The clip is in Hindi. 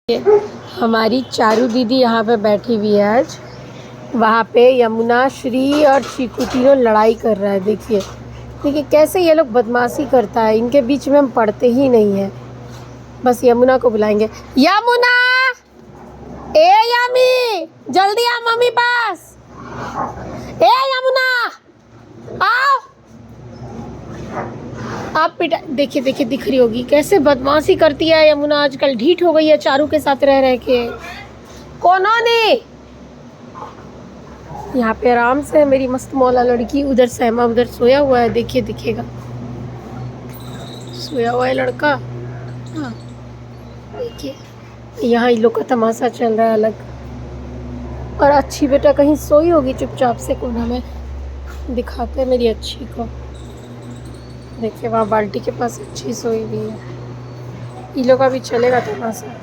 हमारी चारू दीदी यहाँ पे बैठी हुई है आज। वहाँ पे यमुना, श्री और चीकू तीनों लड़ाई कर रहा है। देखिए देखिए कैसे ये लोग बदमाशी करता है। इनके बीच में हम पढ़ते ही नहीं हैं। बस यमुना को बुलाएंगे। यमुना, ए यमी, जल्दी आ मम्मी पास। ए यमुना, आओ। आप पिटा, देखिए देखिए दिख रही होगी कैसे बदमाशी करती है यमुना। आजकल ढीठ हो गई है चारू के साथ रह रह के। कोनों यहाँ पे आराम से मेरी मस्त मौला लड़की, उधर सहमा उधर सोया हुआ है। देखिए दिखेगा सोया हुआ है लड़का। हाँ देखिए यहाँ इन लोग का तमाशा चल रहा है अलग। और अच्छी बेटा कहीं सोई होगी चुपचाप से कोना में। दिखाते हैं मेरी अच्छी को। देखिए वहाँ बाल्टी के पास अच्छी सोई हुई है। इन लोग का भी चलेगा तमाशा।